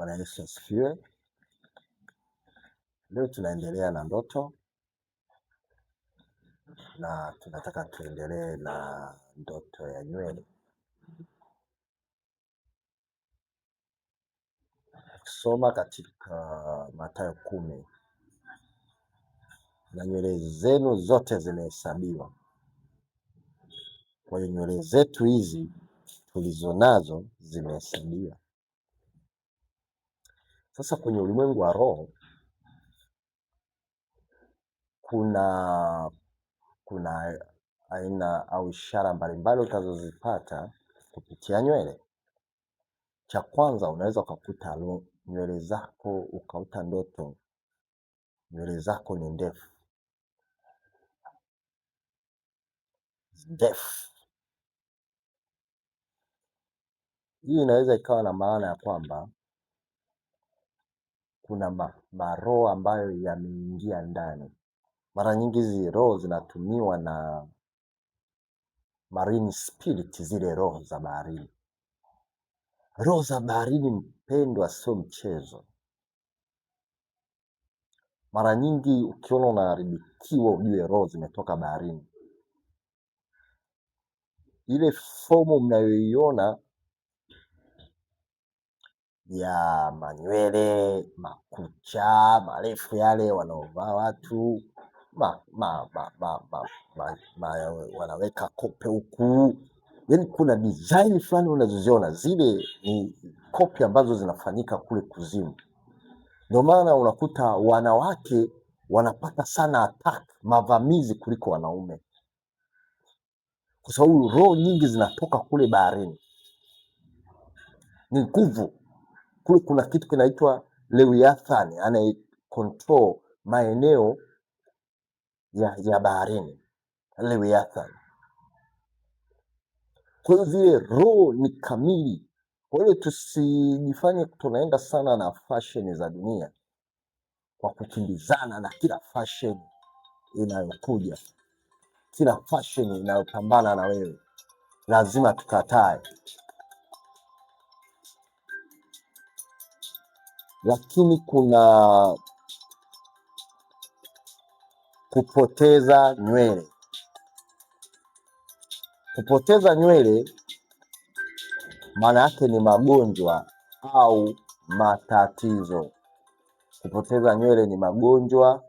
Bwana Yesu asifiwe. Leo tunaendelea na ndoto na tunataka tuendelee na ndoto ya nywele. Kusoma katika Mathayo 10, na nywele zenu zote zimehesabiwa. Kwa hiyo nywele zetu hizi tulizonazo zimehesabiwa. Sasa kwenye ulimwengu wa roho kuna aina au ishara mbalimbali utazozipata kupitia nywele. Cha kwanza, unaweza ukakuta nywele zako, ukaota ndoto nywele zako ni ndefu. Hii inaweza ikawa na maana ya kwamba kuna maroho ambayo yameingia ndani. Mara nyingi hizi roho zinatumiwa na marine spirit, zile roho za baharini. Roho za baharini, mpendwa, sio mchezo. Mara nyingi ukiona unaharibikiwa, ujue roho zimetoka baharini. Ile fomu mnayoiona ya manywele, makucha marefu yale wanaovaa watu, wanaweka kope huku, yaani kuna design fulani unazoziona, zile ni kope ambazo zinafanyika kule kuzimu. Ndio maana unakuta wanawake wanapata sana attack, mavamizi kuliko wanaume, kwa sababu roho nyingi zinatoka kule baharini. Ni nguvu. Kule kuna kitu kinaitwa Lewiathan, anaye control maeneo ya baharini, Lewiathan. Kwa hiyo zile roho ni kamili. Kwa hiyo tusijifanye tunaenda sana na fashion za dunia, kwa kukimbizana na kila fashion inayokuja, kila fashion inayopambana na wewe. Lazima tukatae. Lakini kuna kupoteza nywele. Kupoteza nywele maana yake ni magonjwa au matatizo. Kupoteza nywele ni magonjwa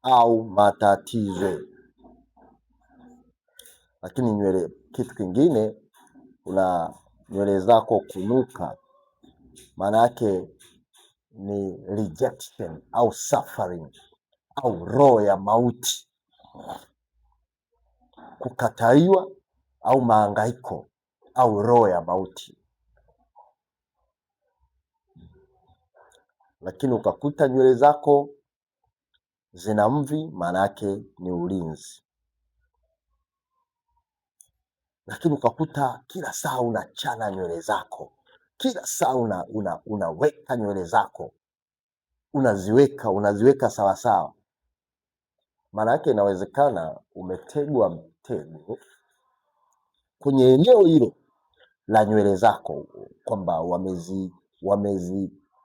au matatizo. Lakini nywele, kitu kingine, una nywele zako kunuka, maana yake ni rejection au suffering au roho ya mauti, kukataliwa au mahangaiko au roho ya mauti. Lakini ukakuta nywele zako zina mvi, maana yake ni ulinzi. Lakini ukakuta kila saa unachana nywele zako, kila saa unaweka nywele zako, unaziweka sawasawa, maana yake inawezekana umetegwa mtego kwenye eneo hilo la nywele zako, kwamba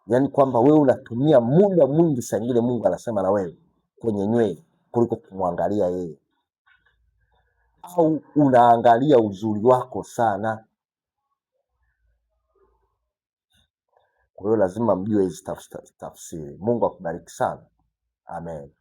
yani kwamba wewe unatumia muda mwingi, saa ingine Mungu anasema na wewe, kwenye nywele kuliko kumwangalia yeye, au unaangalia uzuri wako sana. Kwa hiyo lazima mjue hizi tafsiri. Mungu akubariki sana. Amen.